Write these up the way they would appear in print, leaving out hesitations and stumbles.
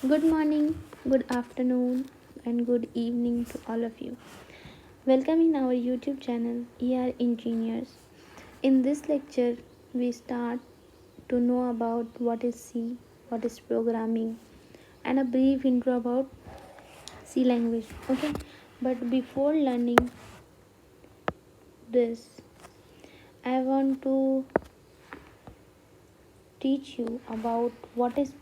Good morning, good afternoon, and good evening to all of you. Welcome in our YouTube channel ER Engineers. In this lecture, we start to know about what is C, what is programming, and a brief intro about C language. Okay, but before learning this, I want to teach you about what is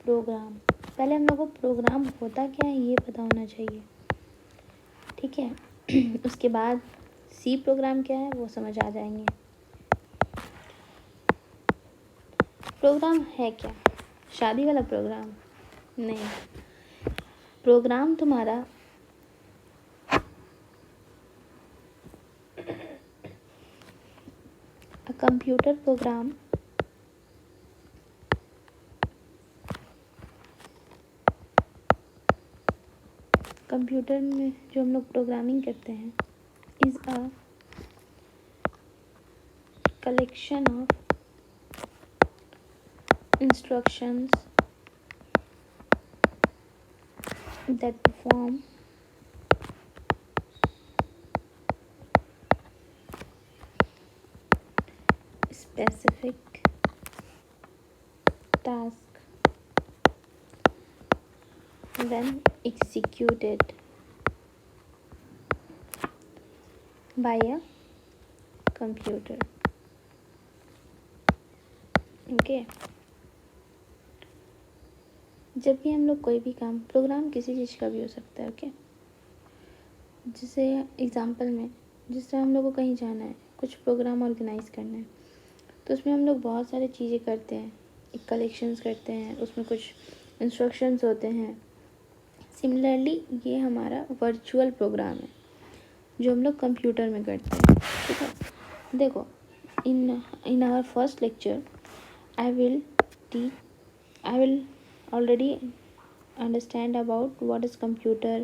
program. पहले हम लोग को programme होता क्या है ये पता होना चाहिए, ठीक है. उसके बाद सी प्रोग्राम क्या है वो समझ आ जाएंगे. प्रोग्राम है क्या? शादी वाला प्रोग्राम नहीं. प्रोग्राम तुम्हारा कंप्यूटर प्रोग्राम कंप्यूटर में जो हम लोग प्रोग्रामिंग करते हैं is a collection of instructions that perform specific task when executed by a computer. Okay. जब भी हम लोग कोई भी काम प्रोग्राम किसी चीज़ का भी हो सकता है. ओके. जैसे एग्ज़ाम्पल में जिस तरह हम लोग को कहीं जाना है, कुछ प्रोग्राम ऑर्गेनाइज़ करना है, तो उसमें हम लोग बहुत सारी चीज़ें करते हैं. एक कलेक्शंस करते हैं, उसमें कुछ इंस्ट्रक्शंस होते हैं. सिमिलरली ये हमारा वर्चुअल प्रोग्राम है जो हम लोग कंप्यूटर में करते हैं. ठीक है. देखो, in our first lecture I will already understand about what is computer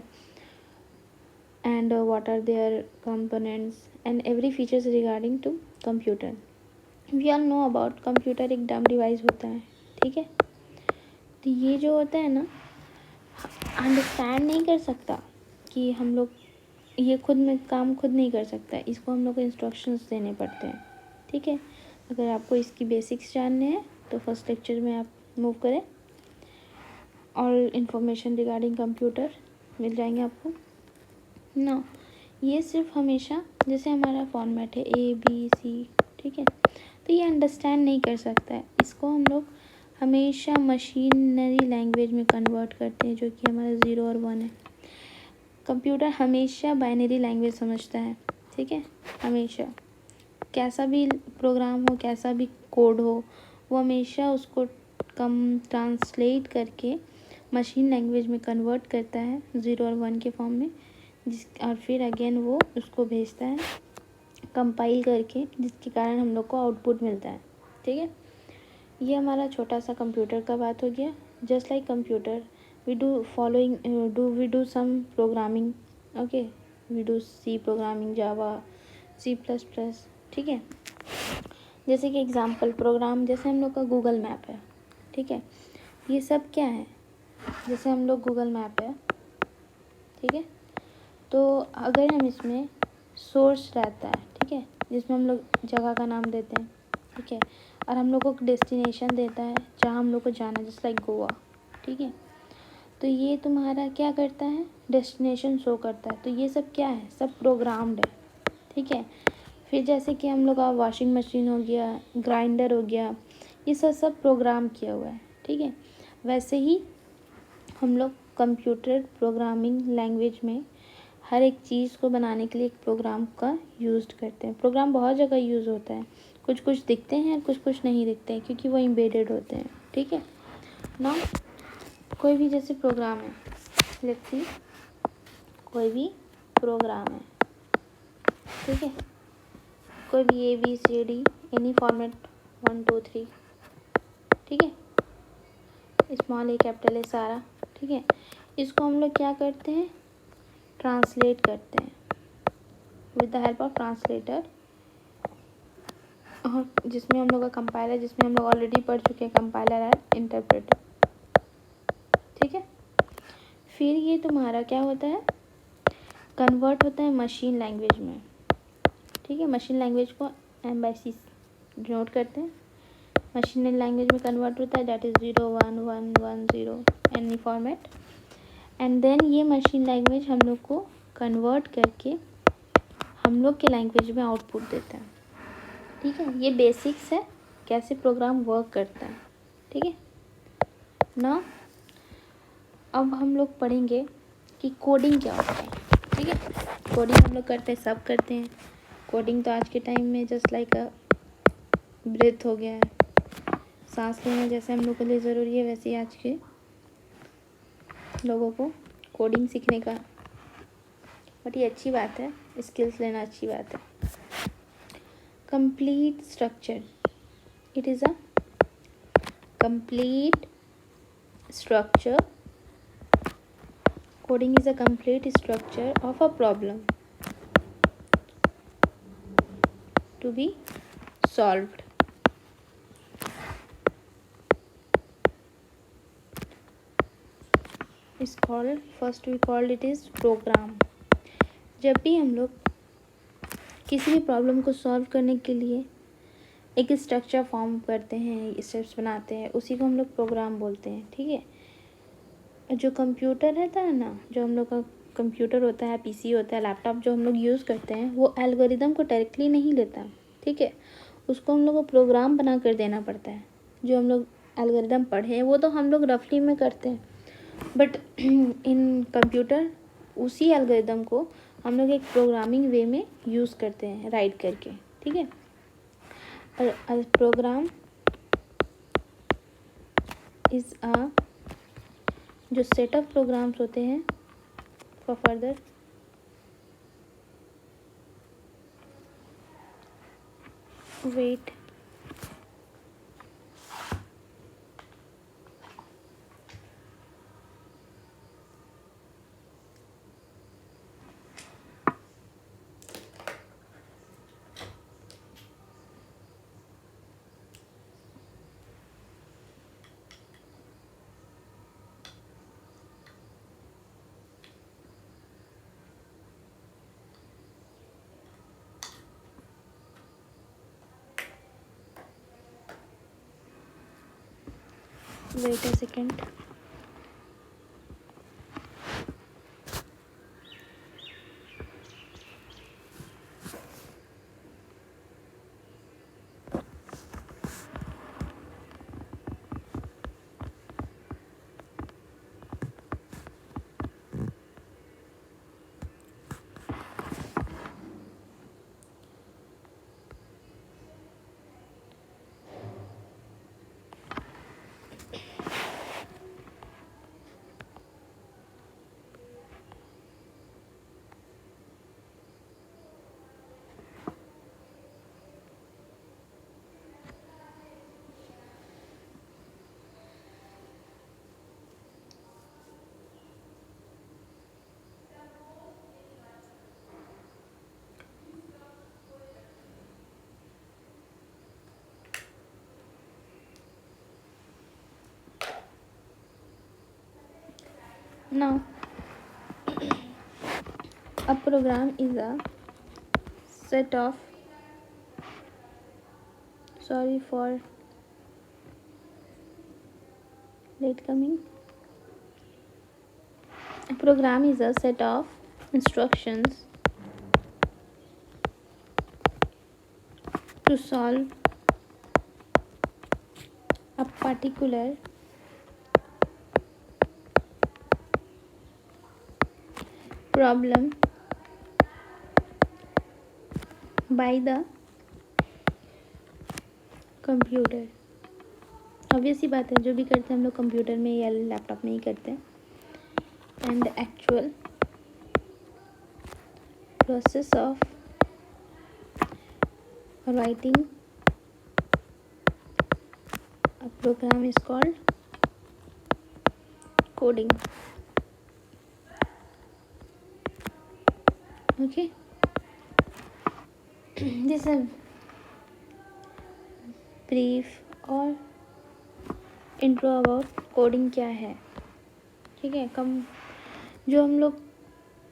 and what are their components and every features regarding to computer. We all know about computer एक डम डिवाइस होता है. ठीक है. तो ये जो होता है ना, अंडरस्टैंड नहीं कर सकता कि हम लोग ये खुद में काम खुद नहीं कर सकता. इसको हम लोग को इंस्ट्रक्शंस देने पड़ते हैं. ठीक है. अगर आपको इसकी बेसिक्स जानने हैं तो फर्स्ट लेक्चर में आप मूव करें. ऑल इन्फॉर्मेशन रिगार्डिंग कंप्यूटर मिल जाएंगे आपको ना. ये सिर्फ हमेशा जैसे हमारा फॉर्मेट है ABC. ठीक है. तो ये अंडरस्टैंड नहीं कर सकता है. इसको हम लोग हमेशा मशीनरी लैंग्वेज में कन्वर्ट करते हैं जो कि हमारा 0 और 1 है. कंप्यूटर हमेशा बाइनरी लैंग्वेज समझता है. ठीक है. हमेशा कैसा भी प्रोग्राम हो, कैसा भी कोड हो, वो हमेशा उसको ट्रांसलेट करके मशीन लैंग्वेज में कन्वर्ट करता है 0 और 1 के फॉर्म में, और फिर अगेन वो उसको भेजता है कंपाइल करके, जिसके कारण हम लोग को आउटपुट मिलता है. ठीक है. ये हमारा छोटा सा कंप्यूटर का बात हो गया. Just like computer we do some programming. Okay. We do C programming, Java, C++. ठीक है. जैसे कि एग्जांपल प्रोग्राम जैसे हम लोग का गूगल मैप है. ठीक है. ये सब क्या है? जैसे हम लोग गूगल मैप है. ठीक है. तो अगर हम इसमें सोर्स रहता है, ठीक है, जिसमें हम लोग जगह का नाम देते हैं. ठीक है. और हम लोग को डेस्टिनेशन देता है जहाँ हम लोग को जाना है, जैसे लाइक गोवा. ठीक है. तो ये तुम्हारा क्या करता है? डेस्टिनेशन शो करता है. तो ये सब क्या है? सब प्रोग्राम्ड है. ठीक है. फिर जैसे कि हम लोग का वॉशिंग मशीन हो गया, ग्राइंडर हो गया, ये सब प्रोग्राम किया हुआ है. ठीक है. वैसे ही हम लोग कंप्यूटर प्रोग्रामिंग लैंग्वेज में हर एक चीज़ को बनाने के लिए एक प्रोग्राम का यूज़ करते हैं. प्रोग्राम बहुत जगह यूज़ होता है. कुछ कुछ दिखते हैं, कुछ कुछ नहीं दिखते हैं, क्योंकि वो एम्बेडेड होते हैं. ठीक है ना. कोई भी जैसे प्रोग्राम है, लेट्स सी, कोई भी प्रोग्राम है. ठीक है. कोई भी ABCD एनी फॉर्मेट 1 2 3. ठीक है. स्मॉल A कैपिटल A सारा. ठीक है. इसको हम लोग क्या करते हैं? ट्रांसलेट करते हैं with the help of translator, और जिसमें हम लोग का कंपाइलर, जिसमें हम लोग ऑलरेडी पढ़ चुके हैं, कंपाइलर एंड इंटरप्रेटर. फिर ये तुम्हारा क्या होता है, कन्वर्ट होता है मशीन लैंग्वेज में। ठीक है, मशीन लैंग्वेज को M/C डिनोट करते हैं। मशीन लैंग्वेज में कन्वर्ट होता है, that is 0 1 1 1 0 any format. And then ये मशीन लैंग्वेज हम लोग को कन्वर्ट करके हम लोग के लैंग्वेज में आउटपुट देता है। ठीक है, ये बेसिक्स है कैसे प्रोग्राम वर्क करता है। ठीक है ना, अब हम लोग पढ़ेंगे कि कोडिंग क्या होता है। ठीक है, कोडिंग हम लोग करते हैं, सब करते हैं। कोडिंग तो आज के टाइम में जस्ट लाइक अ ब्रेथ हो गया है। सांस लेना जैसे हम लोग के लिए ज़रूरी है, वैसे ही आज के लोगों को कोडिंग सीखने का बट ये अच्छी बात है, स्किल्स लेना अच्छी बात है। Complete structure, it is a complete structure. Coding is a complete structure of a problem to be solved. It's called, first we called it is program. जब भी हम लोग किसी भी प्रॉब्लम को सॉल्व करने के लिए एक स्ट्रक्चर फॉर्म करते हैं, स्टेप्स बनाते हैं, उसी को हम लोग प्रोग्राम बोलते हैं। ठीक है, जो कंप्यूटर रहता है ना, जो हम लोग का कंप्यूटर होता है, पीसी होता है, लैपटॉप जो हम लोग यूज़ करते हैं, वो एल्गोरिदम को डायरेक्टली नहीं लेता। ठीक है, उसको हम लोग को प्रोग्राम बना कर देना पड़ता है। जो हम लोग एल्गोरिदम पढ़े हैं वो तो हम लोग रफली में करते हैं, बट इन कंप्यूटर उसी एल्गोरिदम को हम लोग एक प्रोग्रामिंग वे में यूज़ करते हैं, राइट करके। ठीक है, और प्रोग्राम इज़ अ, जो सेट ऑफ प्रोग्राम्स होते हैं for further wait, wait a second. Now, a program is a set of, sorry for late coming. A program is a set of instructions to solve a particular problem by the computer. Obvious ही बात है, जो भी करते हैं हम लोग computer में या लैपटॉप में ही करते हैं। And actual process of writing a program is called coding. Okay, this is a brief और इंट्रो अबाउट कोडिंग क्या है। ठीक है, जो हम लोग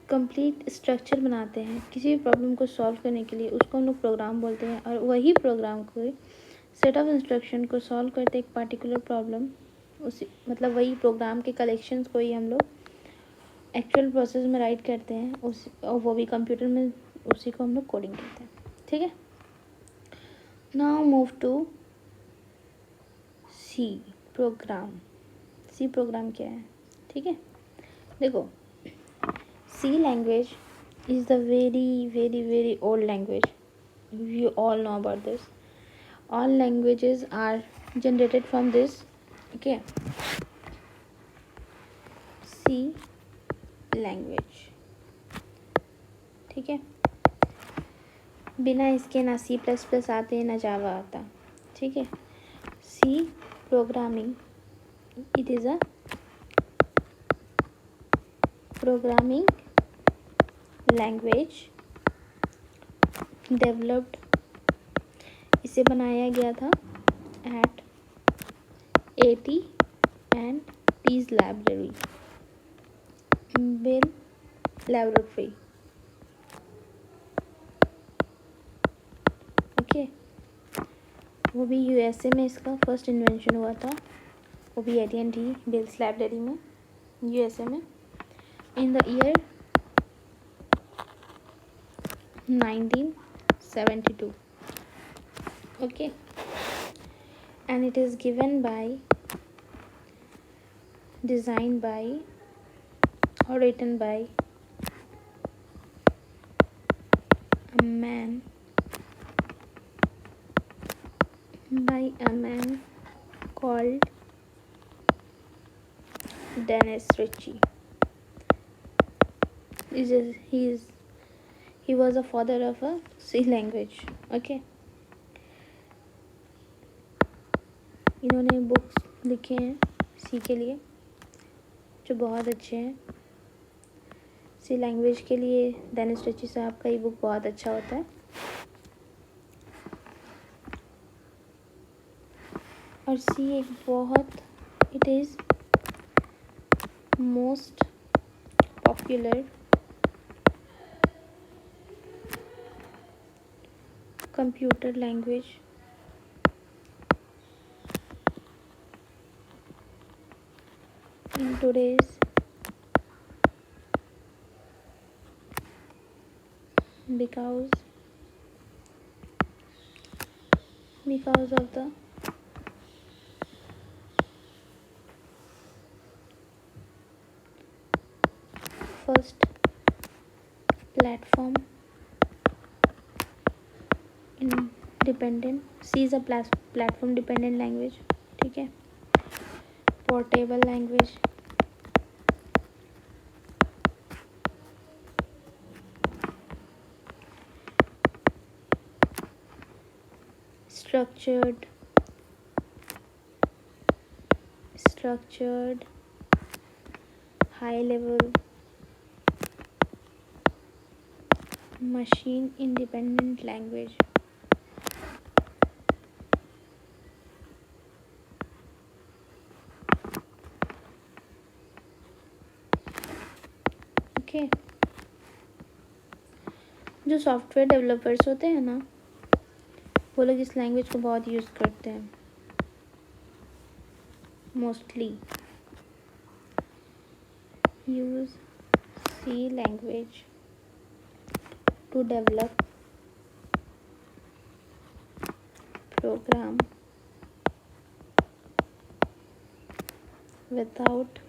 कंप्लीट स्ट्रक्चर बनाते हैं किसी भी प्रॉब्लम को सॉल्व करने के लिए, उसको हम लोग प्रोग्राम बोलते हैं। और वही प्रोग्राम को, सेट ऑफ इंस्ट्रक्शन को सॉल्व करते एक पार्टिकुलर प्रॉब्लम, उसी मतलब वही प्रोग्राम के कलेक्शंस को ही हम लोग एक्चुअल प्रोसेस में राइट करते हैं, उस और वो भी कंप्यूटर में, उसी को हम लोग कोडिंग कहते हैं। ठीक है, now move to C program. C program क्या है? ठीक है, देखो, C language is the very old language. You all know about this. All languages are generated from this. Okay. C language. ठीक है, बिना इसके ना C++ आते ना जावा आता। ठीक है, C programming, it is a programming language developed, इसे बनाया गया था at AT&T's library, Bell laboratory. Okay, वो भी यूएसए में इसका फर्स्ट इन्वेंशन हुआ था, वो भी AT&T बेल्स लाइब्रेरी में, यूएसए में, in the year 1972. Okay, and it is given by, designed by, or written by a man, called Dennis Ritchie. He was a father of a C language. Okay, इन्होंने books लिखे हैं सी के लिए जो बहुत अच्छे हैं। सी लैंग्वेज के लिए डेनिस रिची साहब का ये बुक बहुत अच्छा होता है। और सी एक बहुत, it is most popular computer language in today's because of the first platform independent, C is a platform dependent language. ठीक है, portable language, structured high level machine independent language. Okay, जो सॉफ्टवेयर डेवलपर्स होते हैं ना, वो लोग इस language को बहुत यूज़ करते हैं। Mostly use C language to develop program without,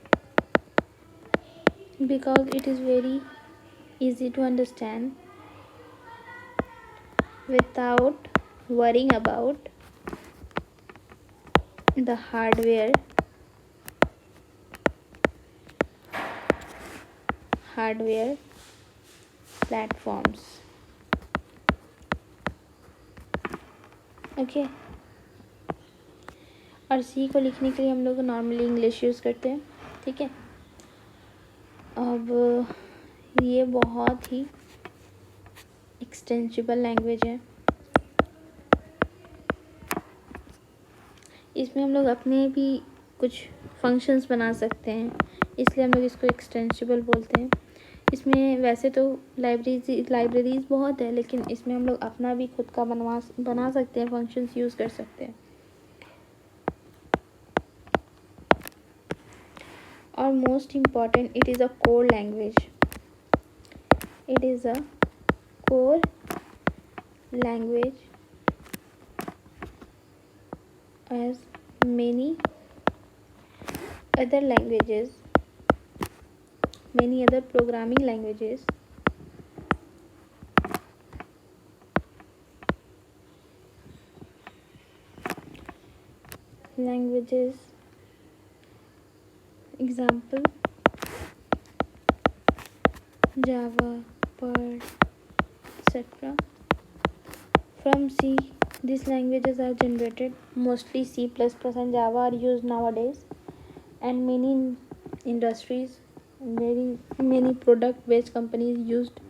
because it is very easy to understand without worrying about the hardware platforms. Okay, और सी को लिखने के लिए हम लोग नॉर्मली इंग्लिश यूज़ करते हैं। ठीक है, अब ये बहुत ही एक्सटेंसिबल लैंग्वेज है। इसमें हम लोग अपने भी कुछ फंक्शंस बना सकते हैं, इसलिए हम लोग इसको एक्सटेंसिबल बोलते हैं। इसमें वैसे तो लाइब्रेरीज बहुत है, लेकिन इसमें हम लोग अपना भी खुद का बना सकते हैं, फंक्शंस यूज़ कर सकते हैं। और most important, it is a core language. It is a core language as many other languages, many other programming languages example Java, Perl, etc. From C, these languages are generated. Mostly C++ and Java are used nowadays, and many industries, many product based companies used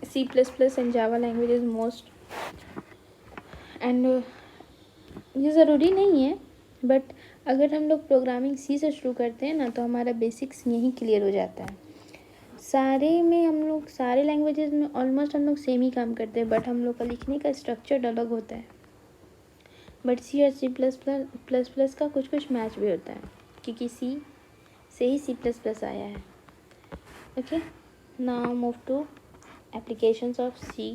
C++ and Java languages most. And ये ज़रूरी नहीं है, but अगर हम लोग programming C से शुरू करते हैं ना, तो हमारा बेसिक्स यहीं क्लियर हो जाता है। सारे लैंग्वेजेस में ऑलमोस्ट हम लोग सेम ही काम करते हैं, बट हम लोग का लिखने का स्ट्रक्चर अलग होता है। बट सी और C++ का कुछ मैच भी होता है, क्योंकि सी से ही C++ आया है। Okay, now move to applications of C.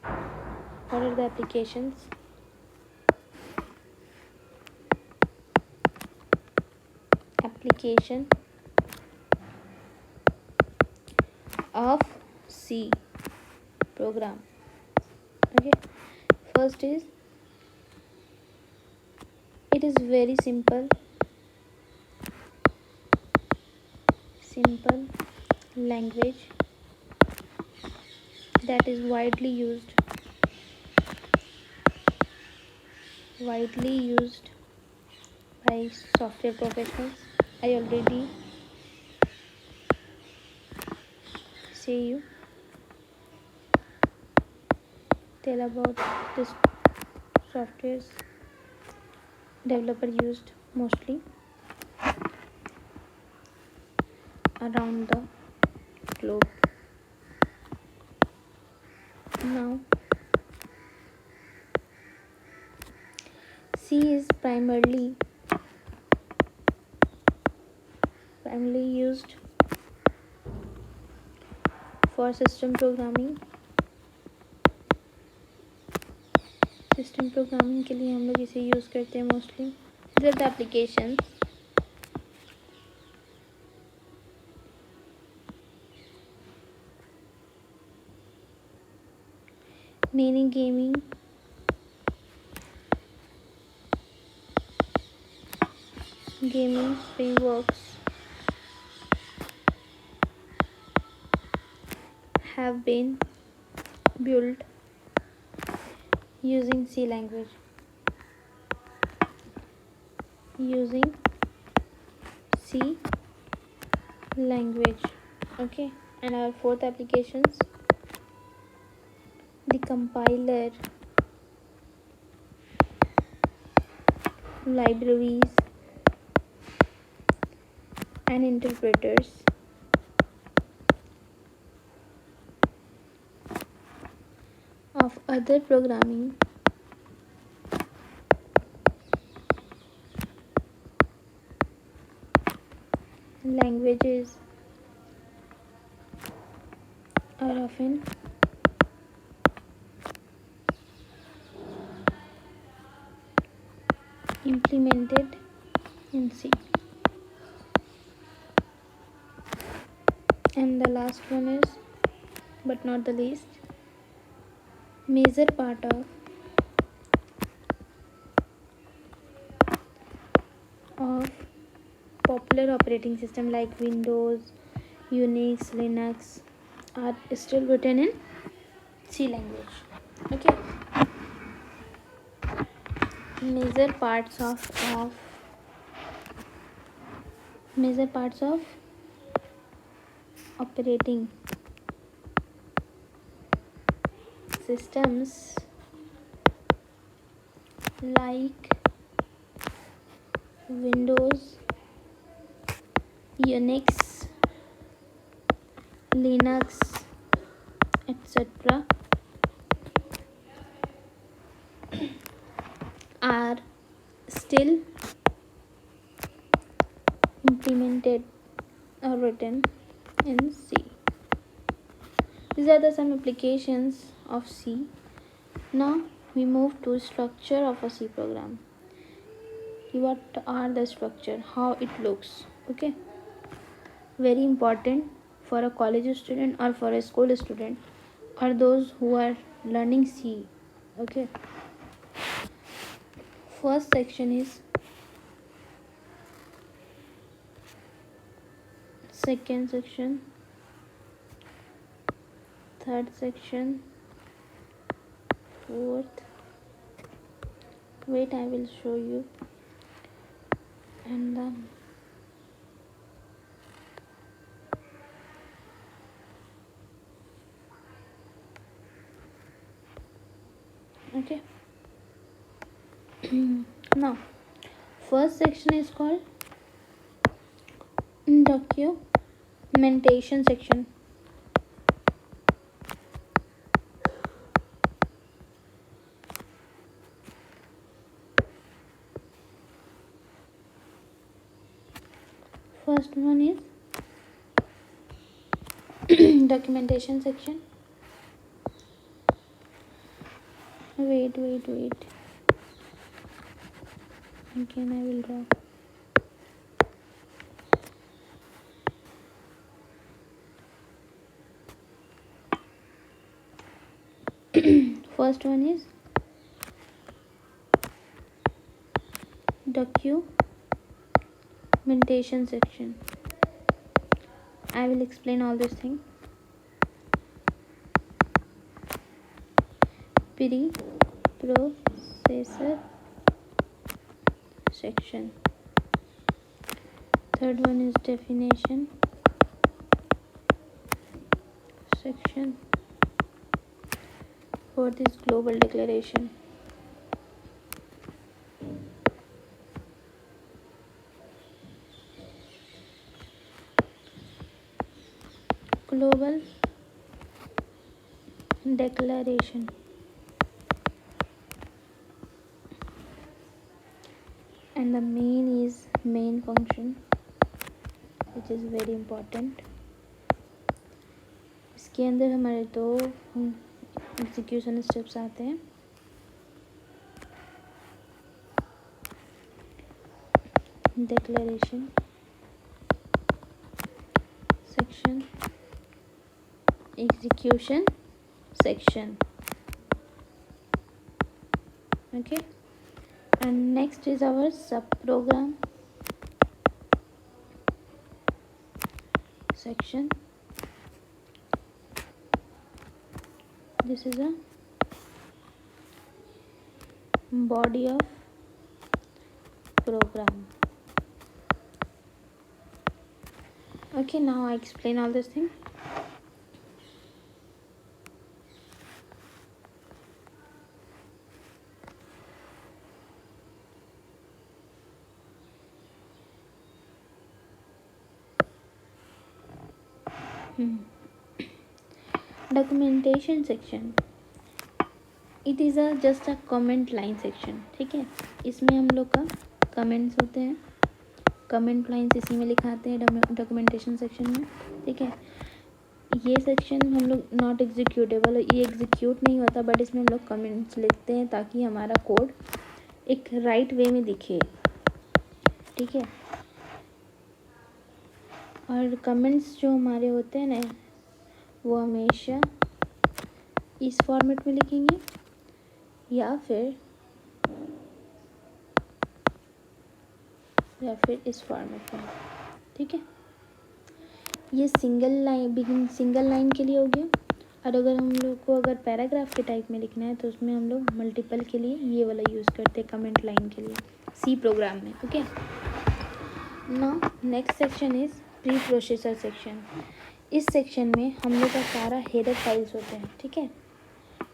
What are the applications? Application of C program. Okay, first is, it is very simple language that is widely used by software professionals. I already say you tell about this softwares developer used mostly around the globe. Now, C is primarily used for system programming के लिए हम लोग इसे use करते हैं mostly. These are the applications many gaming frameworks have been built using C language. Okay, and our fourth applications, the compiler, libraries and interpreters of other programming languages are often implemented in C. And the last one is, but not the least, major part of popular operating system like Windows, Unix, Linux are still written in C language. Okay, major parts of operating systems like Windows, Unix, Linux, etc. are still implemented or written in C. These are the some applications of C. Now we move to structure of a C program. What are the structure? How it looks? Okay. Very important for a college student or for a school student or those who are learning C. Okay. First section is, second section, third section, fourth. Wait, I will show you. And then okay. Now first section is called documentation section. First one is documentation section. Wait. Again I will draw. First one is documentation section. I will explain all this thing. Preprocessor section. Third one is definition section. Fourth is global declaration. Global declaration. And the main is main function, which is very important. इसके अंदर हमारे दो execution steps आते हैं. declaration section, execution section. Okay, and next is our subprogram section. This is a body of program. Okay, now I explain all this thing. Documentation section, it is a just a comment line section. ठीक है, इसमें हम लोग का comments होते हैं. Comment lines इसी में लिखाते हैं डॉक्यूमेंटेशन सेक्शन में. ठीक है, ये सेक्शन हम लोग नॉट एग्जीक्यूटेबल, ये एग्जीक्यूट नहीं होता, बट इसमें हम लोग कमेंट्स लिखते हैं ताकि हमारा कोड एक राइट वे में दिखे. ठीक है, और कमेंट्स जो हमारे होते हैं ना, वो हमेशा इस फॉर्मेट में लिखेंगे या फिर इस फॉर्मेट में. ठीक है, ये सिंगल लाइन के लिए हो गया. और अगर हम लोग को अगर पैराग्राफ के टाइप में लिखना है तो उसमें हम लोग मल्टीपल के लिए ये वाला यूज़ करते हैं, कमेंट लाइन के लिए सी प्रोग्राम में. Okay, now next section is pre processor section. इस सेक्शन में हम लोग का सारा हेडर फाइल्स होते हैं. ठीक है,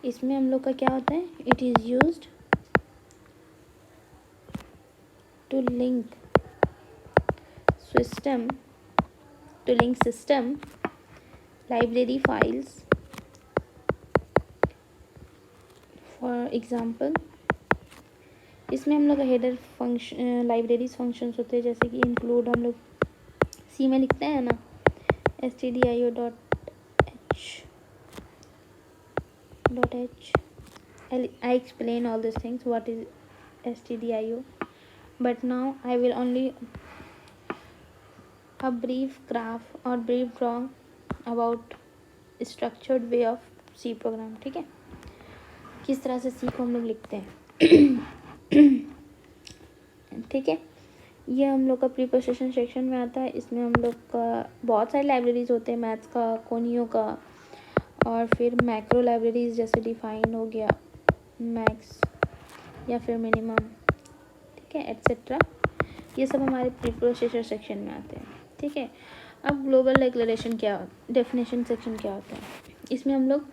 इसमें हम लोग का क्या होता है, it is used to link system to link system library files. For example इसमें हम लोग हेडर फंक्शन लाइब्रेरीज फंक्शंस होते हैं, जैसे कि इंक्लूड हम लोग सी में लिखते हैं ना, stdio.h. I explain all these things what is stdio, but now I will only a brief graph or brief drawing about structured way of C program. ठीक है, किस तरह से सी को हम लोग लिखते हैं. ठीक है, ये हम लोग का प्रीपोजिशन सेक्शन में आता है. इसमें हम लोग का बहुत सारे लाइब्रेरीज होते हैं, मैथ्स का, कोनियो का, और फिर मैक्रो लाइब्रेरीज जैसे डिफाइन हो गया, मैक्स या फिर मिनिमम, ठीक है, एट्सेट्रा. ये सब हमारे प्रीपोजिशन सेक्शन में आते हैं. ठीक है, अब ग्लोबल डिक्लेरेशन क्या, डेफिनेशन सेक्शन क्या होता है. इसमें हम लोग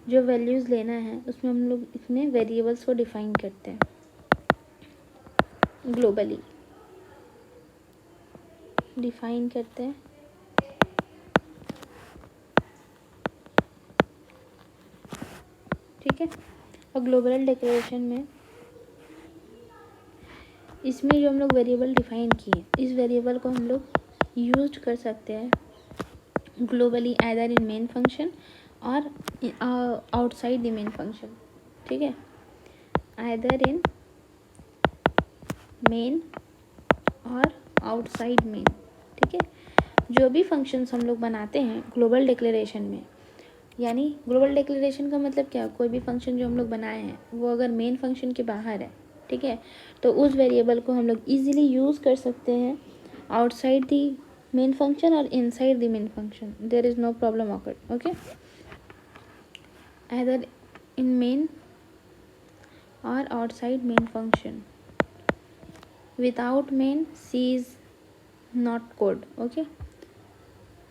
जो वैल्यूज़ लेना है उसमें हम लोग इसमें वेरिएबल्स को डिफाइन करते हैं ग्लोबली, डिफाइन करते हैं. ठीक है, और ग्लोबल डिक्लेरेशन में इसमें जो हम लोग वेरिएबल डिफाइन किए, इस वेरिएबल को हम लोग यूज कर सकते हैं globally either in main function और आउटसाइड द मेन फंक्शन. ठीक है, आइदर इन मेन और आउटसाइड मेन. ठीक है, जो भी फंक्शंस हम लोग बनाते हैं ग्लोबल डिक्लेरेशन में, यानी ग्लोबल डिक्लेरेशन का मतलब क्या, कोई भी फंक्शन जो हम लोग बनाए हैं वो अगर मेन फंक्शन के बाहर है, ठीक है, तो उस वेरिएबल को हम लोग इजीली यूज़ कर सकते हैं आउटसाइड दी मेन फंक्शन और inside the main function. There is no problem occur. Okay, either in main और outside main function. Without main C is not code. Okay,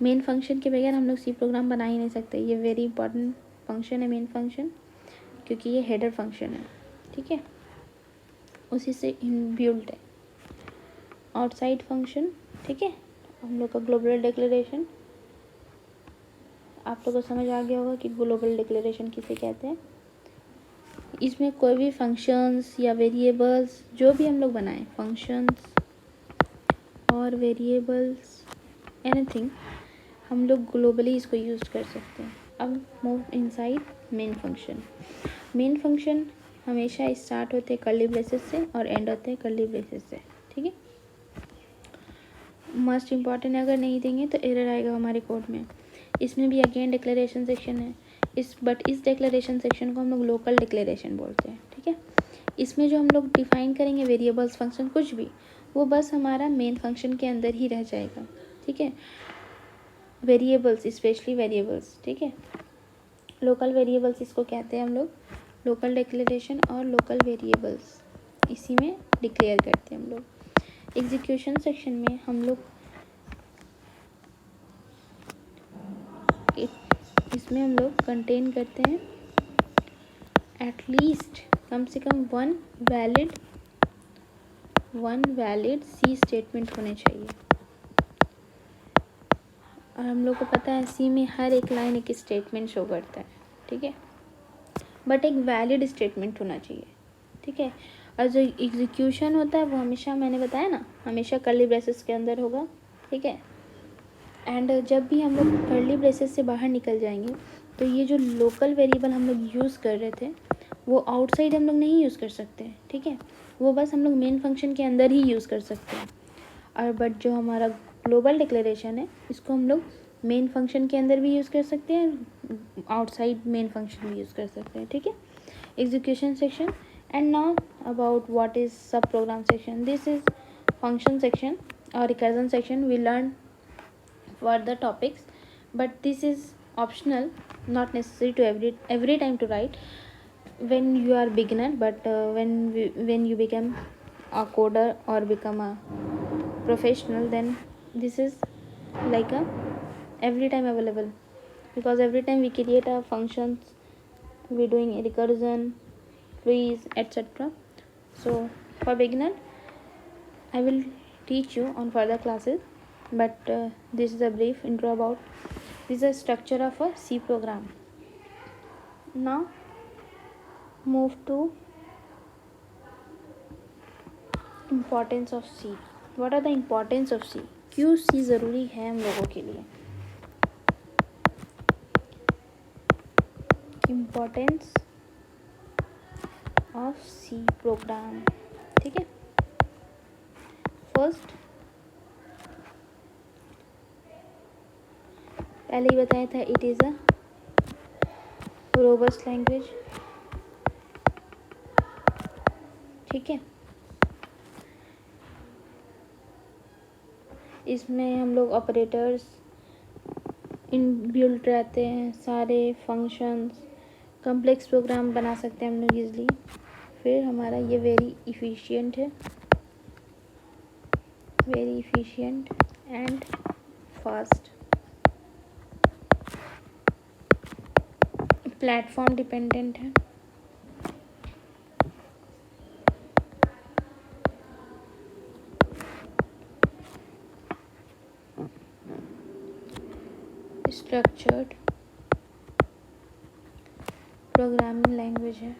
main function के बगैर हम लोग C program बना ही नहीं सकते. ये वेरी इंपॉर्टेंट फंक्शन है मेन फंक्शन, क्योंकि ये हेडर फंक्शन है. ठीक है, उसी से इनबिल्ट है. आउटसाइड फंक्शन, ठीक है, हम लोग का ग्लोबल डिक्लेरेशन, आप लोगों को समझ आ गया होगा कि ग्लोबल डिक्लेरेशन किसे कहते हैं. इसमें कोई भी फंक्शंस या वेरिएबल्स जो भी हम लोग बनाएं, फंक्शंस और वेरिएबल्स, एनीथिंग, हम लोग ग्लोबली इसको यूज़ कर सकते हैं. अब move inside main function. Main function हमेशा स्टार्ट होते हैं कर्ली ब्रेसेस से और एंड होते हैं कर्ली ब्रेसेस से. ठीक है, मस्ट इम्पॉर्टेंट, अगर नहीं देंगे तो एरर आएगा हमारे कोड में. इसमें भी अगेन डिक्लेरेशन सेक्शन है. इस डिक्लेरेशन सेक्शन को हम लोग लोकल डिक्लेरेशन बोलते हैं. ठीक है, इसमें जो हम लोग डिफाइन करेंगे वेरिएबल्स, फंक्शन, कुछ भी, वो बस हमारा मेन फंक्शन के अंदर ही रह जाएगा. ठीक है, वेरिएबल्स, स्पेशली वेरिएबल्स. ठीक है, लोकल वेरिएबल्स इसको कहते हैं हम लोग. लोकल डिक्लेरेशन और लोकल वेरिएबल्स इसी में डिक्लेयर करते हैं हम लोग. एग्जीक्यूशन सेक्शन में हम लोग इसमें हम लोग कंटेन करते हैं एटलीस्ट कम से कम वन वैलिड सी स्टेटमेंट होने चाहिए. और हम लोग को पता है सी में हर एक लाइन एक स्टेटमेंट शो करता है. ठीक है, बट एक वैलिड स्टेटमेंट होना चाहिए. ठीक है, और जो एग्जीक्यूशन होता है वो हमेशा, मैंने बताया ना, हमेशा कर्ली ब्रेसेस के अंदर होगा. ठीक है, एंड जब भी हम लोग कर्ली ब्रेसेस से बाहर निकल जाएंगे तो ये जो लोकल वेरिएबल हम लोग यूज़ कर रहे थे वो आउटसाइड हम लोग नहीं यूज़ कर सकते. ठीक है, वो बस हम लोग मेन फंक्शन के अंदर ही यूज़ कर सकते हैं. और बट जो हमारा ग्लोबल डिक्लेरेशन है इसको हम लोग मेन फंक्शन के अंदर भी यूज़ कर सकते हैं, आउटसाइड मेन फंक्शन भी यूज़ कर सकते हैं. ठीक है, execution section. And now about what is sub program section. This is function section और recursion section. We learn further topics, but this is optional, not necessary to every time to write when you are beginner. But when you become a coder or become a professional, then this is like a every time available, because every time we create a functions, we doing recursion, trees, etc. So for beginner I will teach you on further classes. but this is a brief intro about this is a structure of a C program. Now move to importance of C. What are the importance of C? क्यों C ज़रूरी है हम लोगों के लिए? Importance of C program. ठीक है. First पहले ही बताया था, it is a robust language. ठीक है. इसमें हम लोग ऑपरेटर्स इनबिल्ट रहते हैं, सारे फंक्शंस, कम्प्लेक्स प्रोग्राम बना सकते हैं हम लोग ईज़िली. फिर हमारा ये वेरी इफ़िशियंट है, very efficient and fast. Platform dependent है. स्ट्रक्चर्ड प्रोग्रामिंग लैंग्वेज है.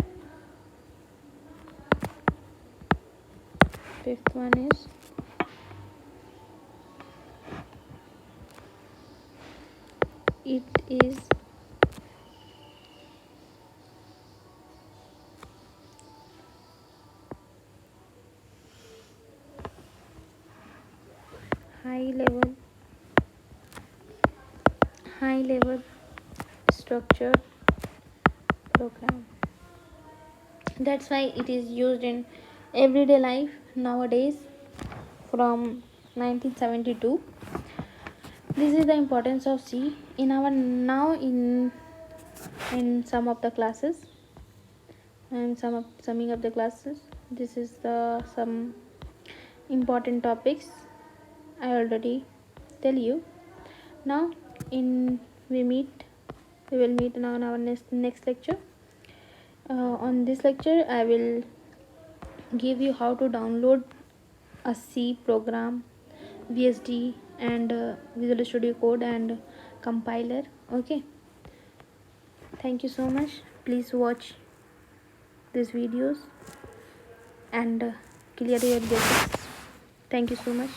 Fifth one is it is high level structured program. That's why it is used in everyday life nowadays from 1972. This is the importance of C in our now in some of the classes. I am summing up the classes. This is the some important topics I already tell you. Now we will meet now in our next lecture. On this lecture I will give you how to download a C program, VSD and Visual Studio Code and compiler. Okay, thank you so much. Please watch these videos and clear your basics. Thank you so much.